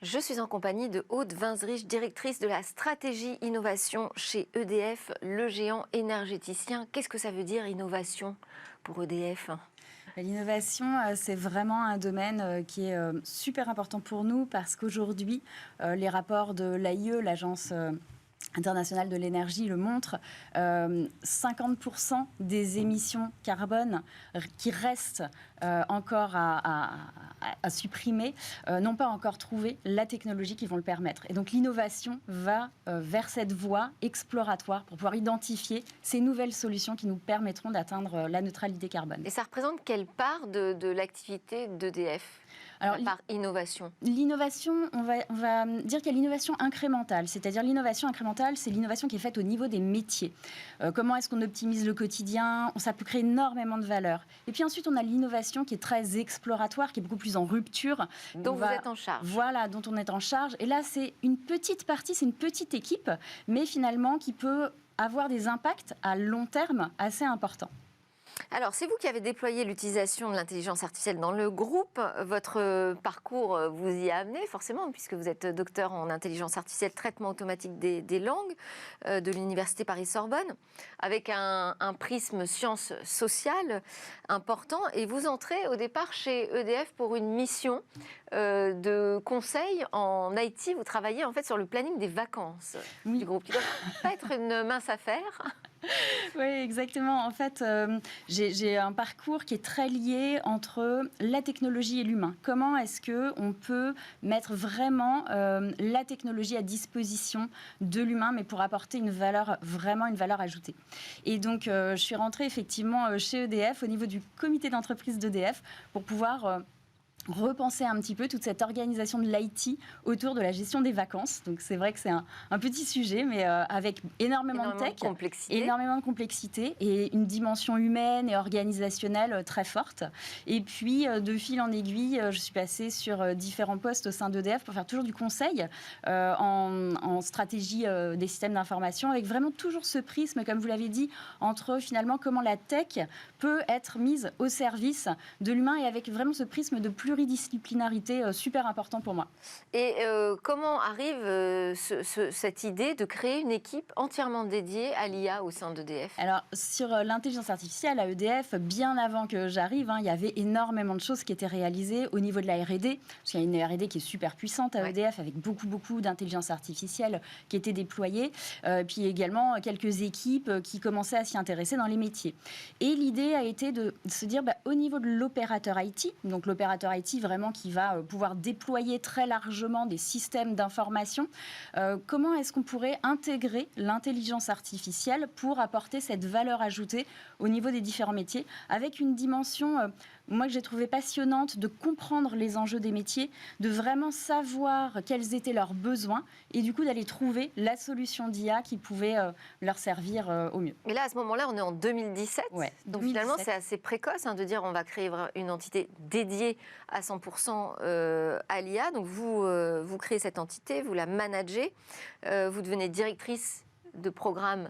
Je suis en compagnie de Aude Winsrich, directrice de la stratégie innovation chez EDF, le géant énergéticien. Qu'est-ce que ça veut dire innovation pour EDF ? L'innovation, c'est vraiment un domaine qui est super important pour nous parce qu'aujourd'hui, les rapports de l'AIE, l'Agence internationale de l'énergie, le montrent, 50% des émissions carbone qui restent encore à supprimer n'ont pas encore trouvé la technologie qui vont le permettre. Et donc l'innovation va vers cette voie exploratoire pour pouvoir identifier ces nouvelles solutions qui nous permettront d'atteindre la neutralité carbone. Et ça représente quelle part de l'activité d'EDF ? Alors, la part innovation. L'innovation, on va dire qu'il y a l'innovation incrémentale. C'est-à-dire l'innovation incrémentale, c'est l'innovation qui est faite au niveau des métiers. Comment est-ce qu'on optimise le quotidien ? Ça peut créer énormément de valeur. Et puis ensuite, on a l'innovation qui est très exploratoire, qui est beaucoup plus en rupture. Dont vous êtes en charge. Voilà, dont on est en charge. Et là, c'est une petite partie, c'est une petite équipe, mais finalement qui peut avoir des impacts à long terme assez importants. Alors, c'est vous qui avez déployé l'utilisation de l'intelligence artificielle dans le groupe. Votre parcours vous y a amené, forcément, puisque vous êtes docteur en intelligence artificielle, traitement automatique des langues de l'Université Paris-Sorbonne, avec un prisme sciences sociales important. Et vous entrez au départ chez EDF pour une mission de conseil en IT. Vous travaillez en fait sur le planning des vacances du groupe, qui ne doit pas être une mince affaire. Oui, exactement. En fait, j'ai un parcours qui est très lié entre la technologie et l'humain. Comment est-ce qu'on peut mettre vraiment la technologie à disposition de l'humain, mais pour apporter vraiment une valeur ajoutée. Et donc, je suis rentrée effectivement chez EDF, au niveau du comité d'entreprise d'EDF, pour pouvoir repenser un petit peu toute cette organisation de l'IT autour de la gestion des vacances. Donc c'est vrai que c'est un petit sujet, mais avec énormément de tech, énormément de complexité et une dimension humaine et organisationnelle très forte. Et puis de fil en aiguille, je suis passée sur différents postes au sein d'EDF pour faire toujours du conseil en stratégie des systèmes d'information, avec vraiment toujours ce prisme, comme vous l'avez dit, entre finalement comment la tech peut être mise au service de l'humain et avec vraiment ce prisme de pluridisciplinarité super important pour moi. Et comment arrive cette idée de créer une équipe entièrement dédiée à l'IA au sein d'EDF ? Alors, sur l'intelligence artificielle à EDF, bien avant que j'arrive, il y avait énormément de choses qui étaient réalisées au niveau de la R&D, parce qu'il y a une R&D qui est super puissante à EDF, avec beaucoup d'intelligence artificielle qui étaient déployées, puis également quelques équipes qui commençaient à s'y intéresser dans les métiers. Et l'idée a été de se dire, au niveau de l'opérateur IT, donc l'opérateur IT vraiment qui va pouvoir déployer très largement des systèmes d'information, comment est-ce qu'on pourrait intégrer l'intelligence artificielle pour apporter cette valeur ajoutée au niveau des différents métiers, avec une dimension, moi que j'ai trouvé passionnante, de comprendre les enjeux des métiers, de vraiment savoir quels étaient leurs besoins et du coup d'aller trouver la solution d'IA qui pouvait leur servir au mieux. Et là, à ce moment-là, on est en 2017. Ouais, donc 2017. Finalement, c'est assez précoce de dire on va créer une entité dédiée à 100% à l'IA. Donc vous créez cette entité, vous la managez, vous devenez directrice de programme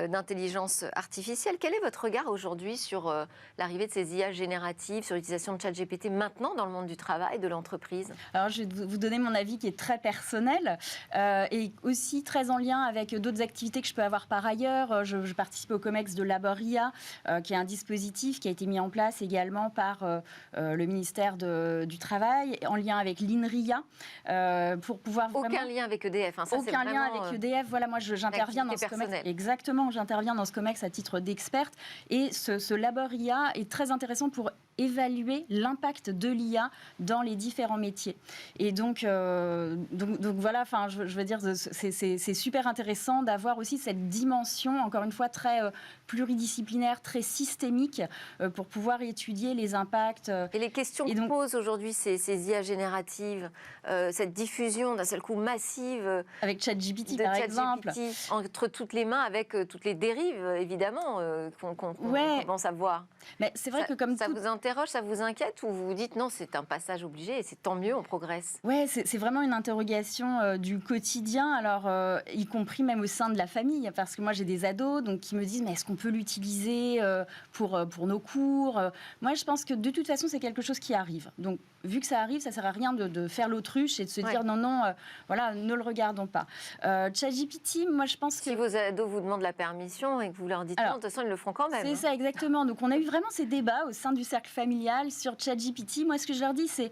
d'intelligence artificielle. Quel est votre regard aujourd'hui sur l'arrivée de ces IA génératives, sur l'utilisation de ChatGPT maintenant dans le monde du travail, de l'entreprise ? Alors, je vais vous donner mon avis qui est très personnel et aussi très en lien avec d'autres activités que je peux avoir par ailleurs. Je participe au COMEX de Laboria, qui est un dispositif qui a été mis en place également par le ministère du Travail, en lien avec l'INRIA, pour pouvoir vraiment... Aucun lien avec EDF. Ça, aucun lien avec EDF. Voilà, moi, j'interviens dans ce COMEX. Exactement, j'interviens dans ce COMEX à titre d'experte. Et ce Laboria est très intéressant pour évaluer l'impact de l'IA dans les différents métiers. Et donc voilà, je veux dire, c'est super intéressant d'avoir aussi cette dimension, encore une fois, très pluridisciplinaire, très systémique, pour pouvoir étudier les impacts. Et les questions que posent aujourd'hui ces IA génératives, cette diffusion d'un seul coup massive avec ChatGPT, par exemple, entre toutes les mains, avec toutes les dérives, évidemment, qu'on commence à voir. Mais c'est vrai que comme ça vous interroge, ça vous inquiète, ou vous vous dites non, c'est un passage obligé et c'est tant mieux, on progresse? Ouais, c'est vraiment une interrogation du quotidien, alors y compris même au sein de la famille, parce que moi j'ai des ados donc qui me disent mais est-ce qu'on peut l'utiliser pour nos cours? Moi je pense que de toute façon c'est quelque chose qui arrive. Donc vu que ça arrive, ça sert à rien de faire l'autruche et de se dire non, voilà, ne le regardons pas. ChatGPT, moi je pense que... Si vos ados vous demandent la permission et que vous leur dites non, de toute façon ils le feront quand même. C'est ça, exactement. Donc on a eu vraiment ces débats au sein du cercle familial sur ChatGPT. Moi ce que je leur dis c'est...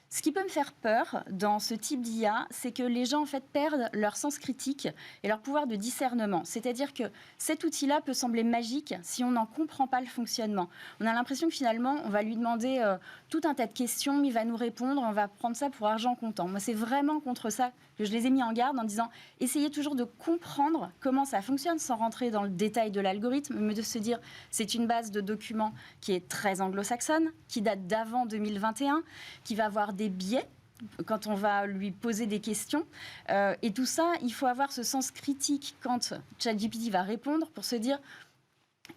Ce qui peut me faire peur dans ce type d'IA, c'est que les gens en fait perdent leur sens critique et leur pouvoir de discernement. C'est-à-dire que cet outil-là peut sembler magique si on n'en comprend pas le fonctionnement. On a l'impression que finalement, on va lui demander tout un tas de questions, il va nous répondre, on va prendre ça pour argent comptant. Moi, c'est vraiment contre ça que je les ai mis en garde en disant essayez toujours de comprendre comment ça fonctionne sans rentrer dans le détail de l'algorithme, mais de se dire c'est une base de documents qui est très anglo-saxonne, qui date d'avant 2021, qui va avoir des biais quand on va lui poser des questions. Et tout ça, il faut avoir ce sens critique quand ChatGPT va répondre pour se dire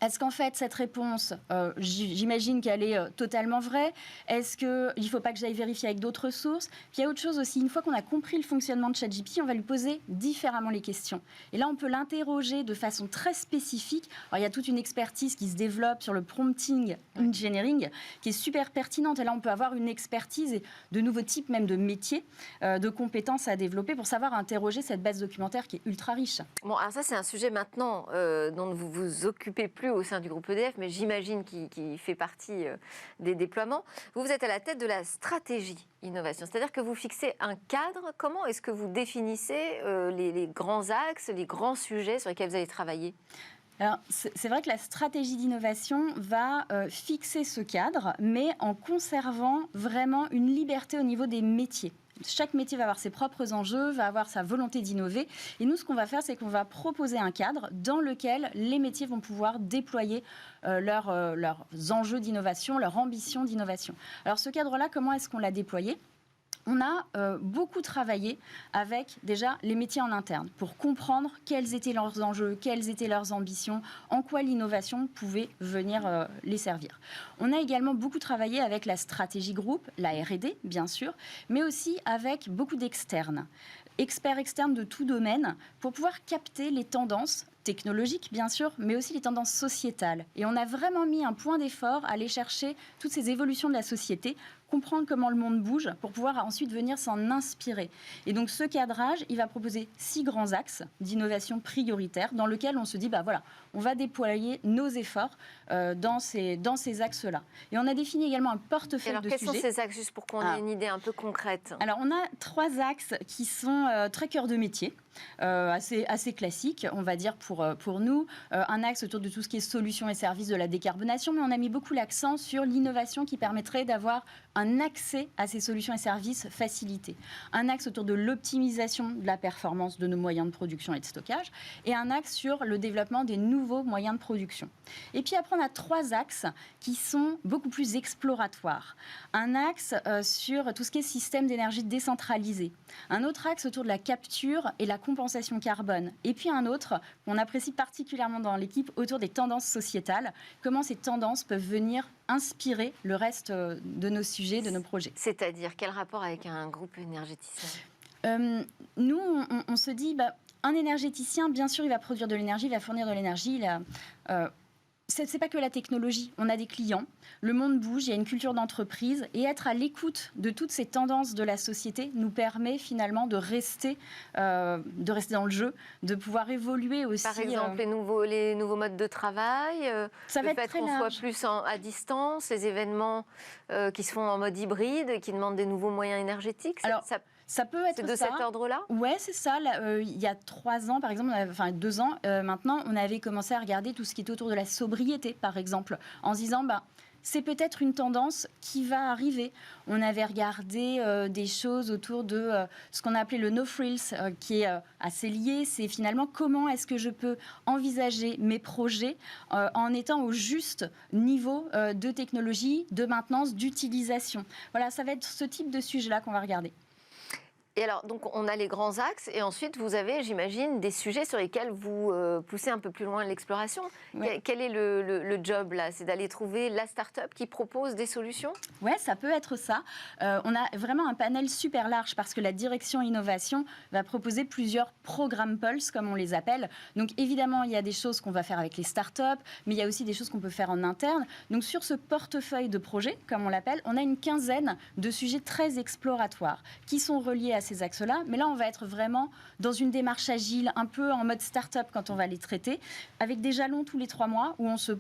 est-ce qu'en fait, cette réponse, j'imagine qu'elle est totalement vraie? Est-ce qu'il ne faut pas que j'aille vérifier avec d'autres sources? Puis il y a autre chose aussi, une fois qu'on a compris le fonctionnement de ChatGPT, on va lui poser différemment les questions. Et là, on peut l'interroger de façon très spécifique. Alors, il y a toute une expertise qui se développe sur le prompting engineering, qui est super pertinente. Et là, on peut avoir une expertise et de nouveaux types même de métiers, de compétences à développer pour savoir interroger cette base documentaire qui est ultra riche. Bon, alors ça, c'est un sujet maintenant dont vous vous occupez plus au sein du groupe EDF, mais j'imagine qu'il fait partie des déploiements. Vous êtes à la tête de la stratégie innovation, c'est-à-dire que vous fixez un cadre. Comment est-ce que vous définissez les grands axes, les grands sujets sur lesquels vous allez travailler? Alors, c'est vrai que la stratégie d'innovation va fixer ce cadre, mais en conservant vraiment une liberté au niveau des métiers. Chaque métier va avoir ses propres enjeux, va avoir sa volonté d'innover. Et nous, ce qu'on va faire, c'est qu'on va proposer un cadre dans lequel les métiers vont pouvoir déployer leurs enjeux d'innovation, leur ambition d'innovation. Alors, ce cadre-là, comment est-ce qu'on l'a déployé ? On a beaucoup travaillé avec déjà les métiers en interne pour comprendre quels étaient leurs enjeux, quelles étaient leurs ambitions, en quoi l'innovation pouvait venir les servir. On a également beaucoup travaillé avec la stratégie groupe, la R&D bien sûr, mais aussi avec beaucoup d'externes, experts externes de tout domaine pour pouvoir capter les tendances technologiques, bien sûr, mais aussi les tendances sociétales. Et on a vraiment mis un point d'effort à aller chercher toutes ces évolutions de la société, comprendre comment le monde bouge pour pouvoir ensuite venir s'en inspirer. Et donc ce cadrage, il va proposer 6 grands axes d'innovation prioritaires dans lesquels on se dit, bah voilà, on va déployer nos efforts dans ces axes-là. Et on a défini également un portefeuille de sujets. Alors quels sont ces axes, juste pour qu'on ait une idée un peu concrète? Alors on a 3 axes qui sont très cœur de métier. Assez classique, on va dire pour nous. Un axe autour de tout ce qui est solutions et services de la décarbonation, mais on a mis beaucoup l'accent sur l'innovation qui permettrait d'avoir un accès à ces solutions et services facilités. Un axe autour de l'optimisation de la performance de nos moyens de production et de stockage, et un axe sur le développement des nouveaux moyens de production. Et puis après, on a 3 axes qui sont beaucoup plus exploratoires. Un axe sur tout ce qui est système d'énergie décentralisé. Un autre axe autour de la capture et la compensation carbone. Et puis un autre qu'on apprécie particulièrement dans l'équipe autour des tendances sociétales. Comment ces tendances peuvent venir inspirer le reste de nos sujets, de nos projets. C'est-à-dire, quel rapport avec un groupe énergéticien? Nous, on se dit, un énergéticien, bien sûr, il va produire de l'énergie, il va fournir de l'énergie. C'est pas que la technologie. On a des clients, le monde bouge, il y a une culture d'entreprise. Et être à l'écoute de toutes ces tendances de la société nous permet finalement de rester dans le jeu, de pouvoir évoluer aussi. Par exemple, les nouveaux modes de travail, ça va le fait qu'on soit plus à distance, les événements qui se font en mode hybride, qui demandent des nouveaux moyens énergétiques. Ça peut être c'est de cet ordre-là? Ouais, c'est ça. Il y a 3 ans, par exemple, 2 ans maintenant, on avait commencé à regarder tout ce qui est autour de la sobriété, par exemple, en se disant, c'est peut-être une tendance qui va arriver. On avait regardé des choses autour de ce qu'on a appelé le no frills, qui est assez lié. C'est finalement comment est-ce que je peux envisager mes projets en étant au juste niveau de technologie, de maintenance, d'utilisation. Voilà, ça va être ce type de sujet-là qu'on va regarder. Et alors, donc, on a les grands axes et ensuite, vous avez, j'imagine, des sujets sur lesquels vous poussez un peu plus loin l'exploration. Ouais. Quel est le job, là? C'est d'aller trouver la start-up qui propose des solutions? Oui, ça peut être ça. On a vraiment un panel super large parce que la direction innovation va proposer plusieurs programmes Pulse, comme on les appelle. Donc, évidemment, il y a des choses qu'on va faire avec les start-up, mais il y a aussi des choses qu'on peut faire en interne. Donc, sur ce portefeuille de projets, comme on l'appelle, on a une quinzaine de sujets très exploratoires qui sont reliés à ces axes-là. Mais là, on va être vraiment dans une démarche agile, un peu en mode start-up quand on va les traiter, avec des jalons tous les 3 mois où on se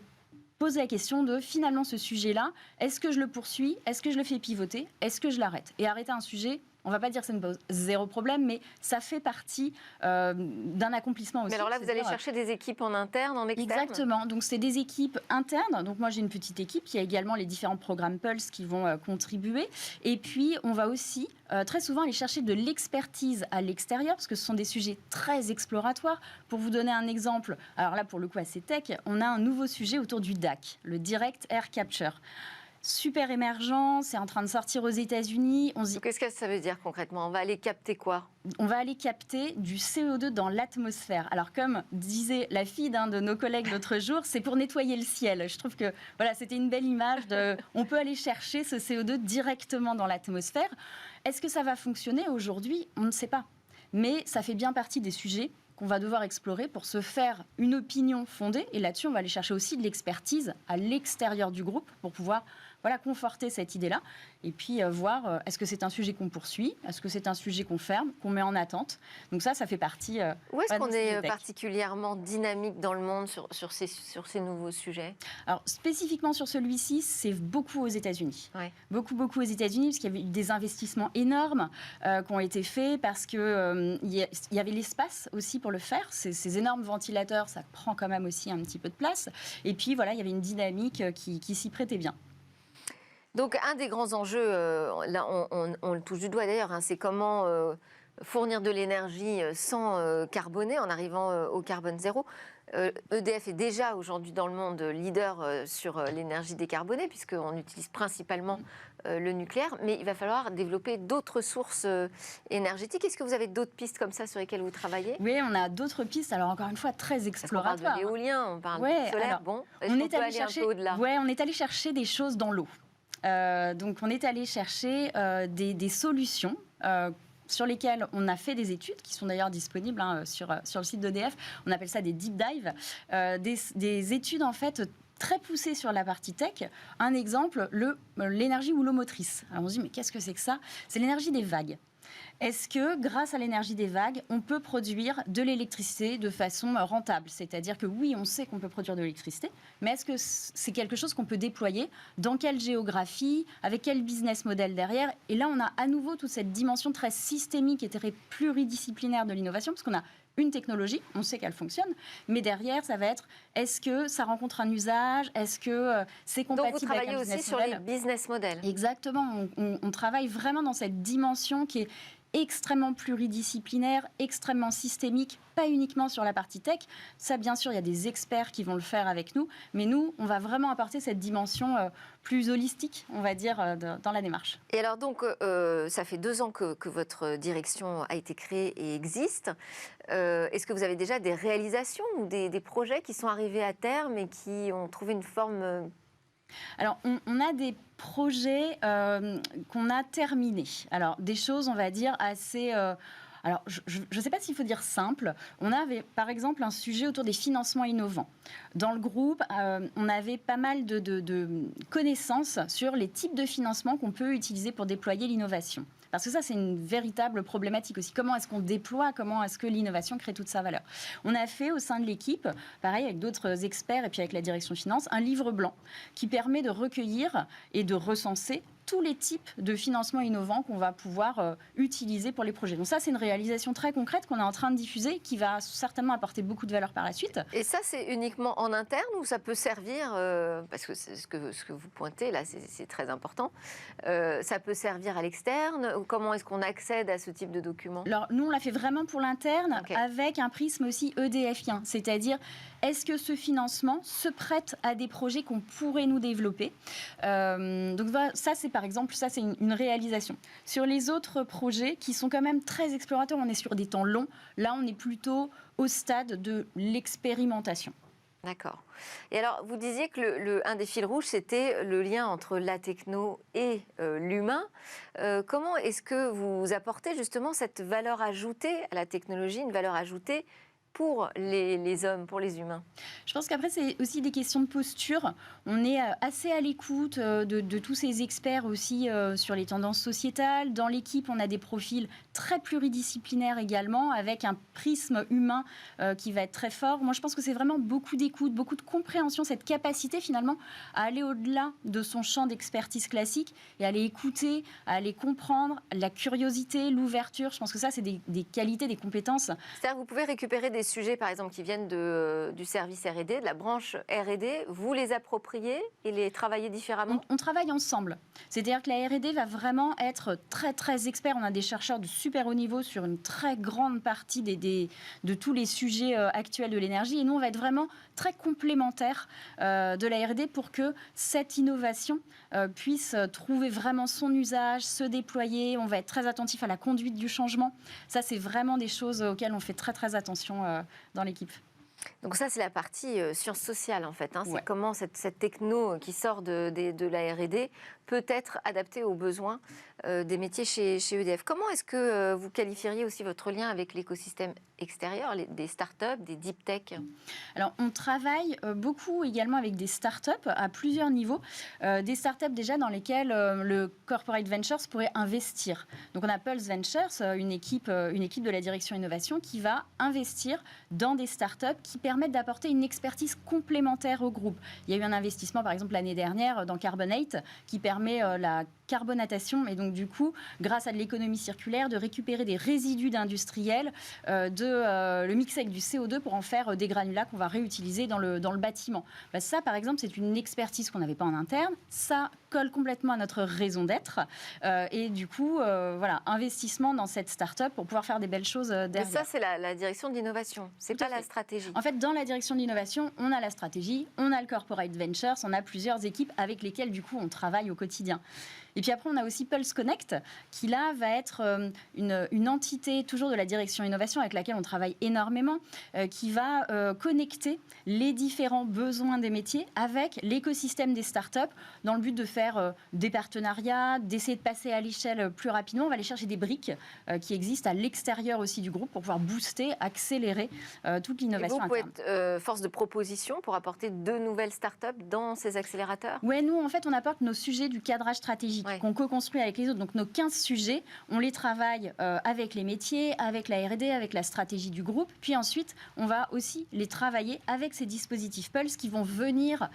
pose la question de finalement ce sujet-là, est-ce que je le poursuis, est-ce que je le fais pivoter, est-ce que je l'arrête? Et arrêter un sujet, on ne va pas dire que ça ne pose zéro problème, mais ça fait partie d'un accomplissement aussi. Mais alors là, vous allez chercher des équipes en interne, en externe? Exactement. Donc, c'est des équipes internes. Donc, moi, j'ai une petite équipe. Il y a également les différents programmes Pulse qui vont contribuer. Et puis, on va aussi très souvent aller chercher de l'expertise à l'extérieur, parce que ce sont des sujets très exploratoires. Pour vous donner un exemple, alors là, pour le coup, assez tech, on a un nouveau sujet autour du DAC, le Direct Air Capture. Super émergent, c'est en train de sortir aux États-Unis. Qu'est-ce que ça veut dire concrètement? On va aller capter quoi? On va aller capter du CO2 dans l'atmosphère. Alors, comme disait la fille d'un de nos collègues l'autre jour, c'est pour nettoyer le ciel. Je trouve que voilà, c'était une belle image. On peut aller chercher ce CO2 directement dans l'atmosphère. Est-ce que ça va fonctionner aujourd'hui? On ne sait pas. Mais ça fait bien partie des sujets qu'on va devoir explorer pour se faire une opinion fondée. Et là-dessus, on va aller chercher aussi de l'expertise à l'extérieur du groupe pour pouvoir conforter cette idée-là. Et puis voir, est-ce que c'est un sujet qu'on poursuit? Est-ce que c'est un sujet qu'on ferme, qu'on met en attente? Donc ça fait partie... Où est-ce qu'on est particulièrement dynamique dans le monde sur ces nouveaux sujets? Alors, spécifiquement sur celui-ci, c'est beaucoup aux États-Unis. Ouais. Beaucoup aux États-Unis, parce qu'il y avait eu des investissements énormes qui ont été faits, parce qu'il y avait l'espace aussi pour le faire. Ces énormes ventilateurs, ça prend quand même aussi un petit peu de place. Et puis, voilà, il y avait une dynamique qui s'y prêtait bien. Donc, un des grands enjeux, là, on le touche du doigt d'ailleurs, c'est comment fournir de l'énergie sans carboner en arrivant au carbone zéro. EDF est déjà aujourd'hui dans le monde leader sur l'énergie décarbonée, puisqu'on utilise principalement le nucléaire, mais il va falloir développer d'autres sources énergétiques. Est-ce que vous avez d'autres pistes comme ça sur lesquelles vous travaillez? Oui, on a d'autres pistes, alors encore une fois très exploratoires. On parle de l'éolien, on parle du solaire, alors, bon, est-ce qu'on peut aller un peu au-delà? Oui, on est allé chercher des choses dans l'eau. Donc, on est allé chercher des solutions sur lesquelles on a fait des études, qui sont d'ailleurs disponibles sur le site d'EDF. On appelle ça des deep dives, des études en fait très poussées sur la partie tech. Un exemple, l'énergie houlomotrice. Alors on se dit, mais qu'est-ce que c'est que ça? C'est l'énergie des vagues. Est-ce que, grâce à l'énergie des vagues, on peut produire de l'électricité de façon rentable? C'est-à-dire que oui, on sait qu'on peut produire de l'électricité, mais est-ce que c'est quelque chose qu'on peut déployer? Dans quelle géographie? Avec quel business model derrière? Et là, on a à nouveau toute cette dimension très systémique et très pluridisciplinaire de l'innovation, parce qu'on a une technologie, on sait qu'elle fonctionne, mais derrière, ça va être, est-ce que ça rencontre un usage? Est-ce que c'est compatible avec un business model? Donc, vous travaillez aussi sur les business models. Exactement, on travaille vraiment dans cette dimension qui est extrêmement pluridisciplinaire, extrêmement systémique, pas uniquement sur la partie tech. Ça, bien sûr, il y a des experts qui vont le faire avec nous, mais nous, on va vraiment apporter cette dimension plus holistique, on va dire, dans la démarche. Et alors donc, ça fait 2 ans que votre direction a été créée et existe. Est-ce que vous avez déjà des réalisations ou des projets qui sont arrivés à terme et qui ont trouvé une forme... Alors, on a des projets qu'on a terminés. Alors, des choses, on va dire, assez... alors, je ne sais pas s'il faut dire simple. On avait, par exemple, un sujet autour des financements innovants. Dans le groupe, on avait pas mal de connaissances sur les types de financements qu'on peut utiliser pour déployer l'innovation. Parce que ça, c'est une véritable problématique aussi. Comment est-ce qu'on déploie? Comment est-ce que l'innovation crée toute sa valeur? On a fait au sein de l'équipe, pareil avec d'autres experts et puis avec la direction finance, un livre blanc qui permet de recueillir et de recenser tous les types de financements innovants qu'on va pouvoir utiliser pour les projets. Donc ça, c'est une réalisation très concrète qu'on est en train de diffuser, qui va certainement apporter beaucoup de valeur par la suite. Et ça, c'est uniquement en interne ou ça peut servir, parce que c'est ce que vous pointez là, c'est très important, ça peut servir à l'externe? Comment est-ce qu'on accède à ce type de documents? Alors, nous, on l'a fait vraiment pour l'interne, avec un prisme aussi EDFien, c'est-à-dire est-ce que ce financement se prête à des projets qu'on pourrait nous développer? Donc ça, c'est par exemple, ça c'est une réalisation. Sur les autres projets qui sont quand même très explorateurs, on est sur des temps longs. Là, on est plutôt au stade de l'expérimentation. D'accord. Et alors, vous disiez que un des fils rouges, c'était le lien entre la techno et l'humain. Comment est-ce que vous apportez justement cette valeur ajoutée à la technologie, une valeur ajoutée pour les hommes, pour les humains? Je pense qu'après, c'est aussi des questions de posture. On est assez à l'écoute de tous ces experts aussi sur les tendances sociétales. Dans l'équipe, on a des profils très pluridisciplinaires également, avec un prisme humain qui va être très fort. Moi, je pense que c'est vraiment beaucoup d'écoute, beaucoup de compréhension, cette capacité finalement à aller au-delà de son champ d'expertise classique et à aller écouter, à aller comprendre, la curiosité, l'ouverture. Je pense que ça, c'est des qualités, des compétences. C'est-à-dire que vous pouvez récupérer des sujets, par exemple, qui viennent du service R&D, de la branche R&D, vous les appropriez et les travaillez différemment? On travaille ensemble. C'est-à-dire que la R&D va vraiment être très, très expert. On a des chercheurs de super haut niveau sur une très grande partie de tous les sujets actuels de l'énergie. Et nous, on va être vraiment très complémentaires de la R&D pour que cette innovation puisse trouver vraiment son usage, se déployer. On va être très attentif à la conduite du changement. Ça, c'est vraiment des choses auxquelles on fait très, très attention dans l'équipe. Donc ça, c'est la partie sciences sociales, en fait. C'est Ouais. comment cette techno qui sort de la R&D peut être adaptée aux besoins des métiers chez EDF. Comment est-ce que vous qualifieriez aussi votre lien avec l'écosystème extérieur, des startups, des deep tech? Alors, on travaille beaucoup également avec des startups à plusieurs niveaux. Des startups déjà dans lesquelles le Corporate Ventures pourrait investir. Donc, on a Pulse Ventures, une équipe de la direction innovation qui va investir dans des startups qui permettent d'apporter une expertise complémentaire au groupe. Il y a eu un investissement, par exemple, l'année dernière dans Carbonate qui permet la carbonatation et donc du coup, grâce à de l'économie circulaire, de récupérer des résidus d'industriels, le mixer avec du CO2 pour en faire des granulats qu'on va réutiliser dans le bâtiment. Ça, par exemple, c'est une expertise qu'on n'avait pas en interne. Ça colle complètement à notre raison d'être. Et du coup, voilà, investissement dans cette start-up pour pouvoir faire des belles choses derrière. Mais ça, c'est la direction de l'innovation. C'est pas la stratégie. En fait, dans la direction de l'innovation, on a la stratégie, on a le Corporate Ventures, on a plusieurs équipes avec lesquelles, du coup, on travaille au quotidien. Et puis après, on a aussi Pulse Connect, qui là va être une entité toujours de la direction innovation avec laquelle on travaille énormément, qui va connecter les différents besoins des métiers avec l'écosystème des startups dans le but de faire des partenariats, d'essayer de passer à l'échelle plus rapidement. On va aller chercher des briques qui existent à l'extérieur aussi du groupe pour pouvoir booster, accélérer toute l'innovation interne. Et vous pouvez être force de proposition pour apporter de nouvelles startups dans ces accélérateurs? Oui, nous, en fait, on apporte nos sujets du cadrage stratégique qu'on co-construit avec les autres. Donc, nos 15 sujets, on les travaille avec les métiers, avec la R&D, avec la stratégie du groupe. Puis ensuite, on va aussi les travailler avec ces dispositifs Pulse qui vont venir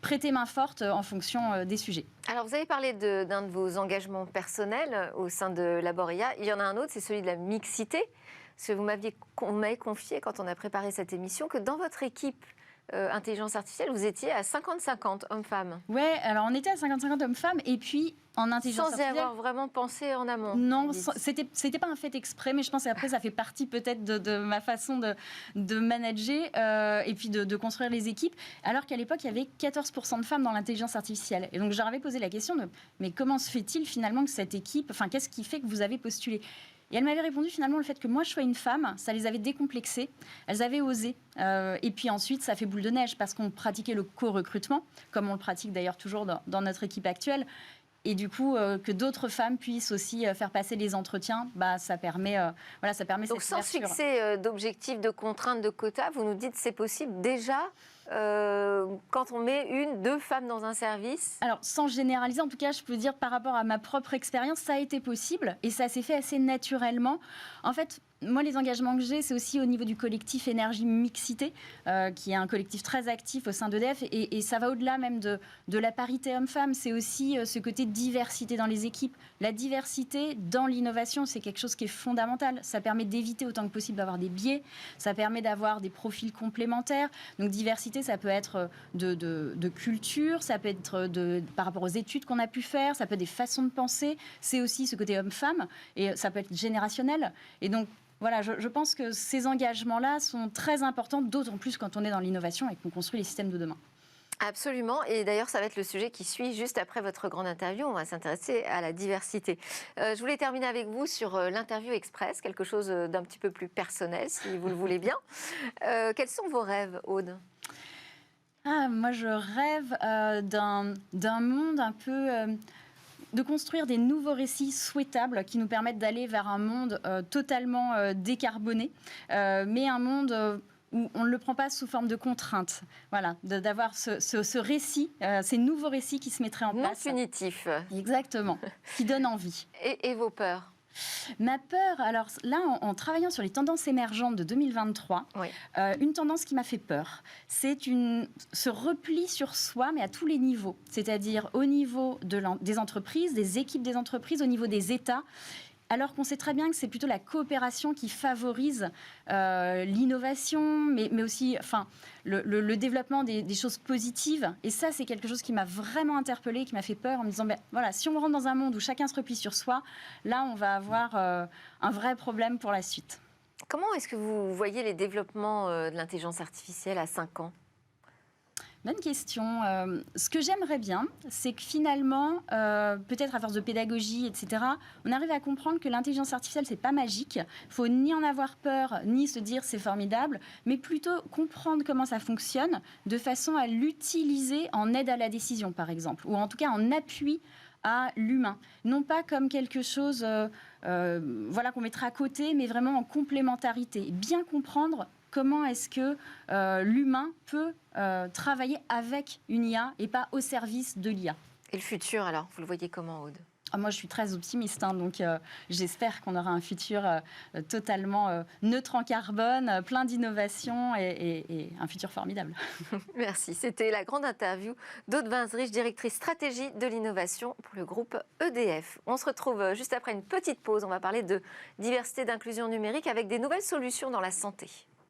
prêter main forte en fonction des sujets. Alors, vous avez parlé d'un de vos engagements personnels au sein de Laboria. Il y en a un autre, c'est celui de la mixité. Parce que on m'avait confié, quand on a préparé cette émission, que dans votre équipe intelligence artificielle, vous étiez à 50-50 hommes-femmes. Oui, alors on était à 50-50 hommes-femmes, et puis en intelligence artificielle... Sans y avoir vraiment pensé en amont. Non, c'était pas un fait exprès, mais je pense qu'après, ça fait partie peut-être de ma façon de manager et puis de construire les équipes, alors qu'à l'époque, il y avait 14% de femmes dans l'intelligence artificielle. Et donc, j'avais posé la question mais comment se fait-il finalement que cette équipe... Enfin, qu'est-ce qui fait que vous avez postulé ? Et elle m'avait répondu finalement le fait que moi je sois une femme, ça les avait décomplexées, elles avaient osé. Et puis ensuite, ça fait boule de neige parce qu'on pratiquait le co-recrutement, comme on le pratique d'ailleurs toujours dans notre équipe actuelle. Et du coup, que d'autres femmes puissent aussi faire passer les entretiens, ça permet ça permet Donc, cette ouverture. Sans fixer d'objectifs, de contraintes, de quotas, vous nous dites que c'est possible déjà quand on met 1-2 femmes dans un service? Alors, sans généraliser, en tout cas, je peux dire par rapport à ma propre expérience, ça a été possible et ça s'est fait assez naturellement. En fait, moi, les engagements que j'ai, c'est aussi au niveau du collectif Énergie Mixité, qui est un collectif très actif au sein d'EDF. Et ça va au-delà même de la parité homme-femme. C'est aussi ce côté diversité dans les équipes. La diversité dans l'innovation, c'est quelque chose qui est fondamental. Ça permet d'éviter autant que possible d'avoir des biais. Ça permet d'avoir des profils complémentaires. Donc, diversité, ça peut être de culture, ça peut être par rapport aux études qu'on a pu faire, ça peut être des façons de penser. C'est aussi ce côté homme-femme. Et ça peut être générationnel. Et donc, voilà, je pense que ces engagements-là sont très importants, d'autant plus quand on est dans l'innovation et qu'on construit les systèmes de demain. Absolument, et d'ailleurs ça va être le sujet qui suit juste après votre grande interview, on va s'intéresser à la diversité. Je voulais terminer avec vous sur l'interview express, quelque chose d'un petit peu plus personnel si vous le voulez bien. Quels sont vos rêves, Aude ? Moi je rêve d'un monde un peu... de construire des nouveaux récits souhaitables qui nous permettent d'aller vers un monde totalement décarboné, mais un monde où on ne le prend pas sous forme de contrainte. Voilà, d'avoir ce récit, ces nouveaux récits qui se mettraient en place. Non punitif. Exactement, qui donnent envie. Et vos peurs ? Ma peur, alors là, en travaillant sur les tendances émergentes de 2023, Oui. Une tendance qui m'a fait peur, c'est ce repli sur soi, mais à tous les niveaux. C'est-à-dire au niveau des entreprises, des équipes des entreprises, au niveau des États. Alors qu'on sait très bien que c'est plutôt la coopération qui favorise l'innovation, mais aussi le développement des choses positives. Et ça, c'est quelque chose qui m'a vraiment interpellée, qui m'a fait peur en me disant, voilà, si on rentre dans un monde où chacun se replie sur soi, là, on va avoir un vrai problème pour la suite. Comment est-ce que vous voyez les développements de l'intelligence artificielle à 5 ans ? Bonne question. Ce que j'aimerais bien, c'est que finalement, peut-être à force de pédagogie, etc., on arrive à comprendre que l'intelligence artificielle, c'est pas magique. Il faut ni en avoir peur, ni se dire c'est formidable, mais plutôt comprendre comment ça fonctionne, de façon à l'utiliser en aide à la décision, par exemple, ou en tout cas en appui à l'humain. Non pas comme quelque chose qu'on mettra à côté, mais vraiment en complémentarité. Bien comprendre comment est-ce que l'humain peut travailler avec une IA et pas au service de l'IA. Et le futur, alors, vous le voyez comment, Aude ? Moi, je suis très optimiste, donc j'espère qu'on aura un futur totalement neutre en carbone, plein d'innovations et un futur formidable. Merci. C'était la grande interview d'Aude Winsrich, directrice stratégie de l'innovation pour le groupe EDF. On se retrouve juste après une petite pause. On va parler de diversité, d'inclusion numérique avec des nouvelles solutions dans la santé.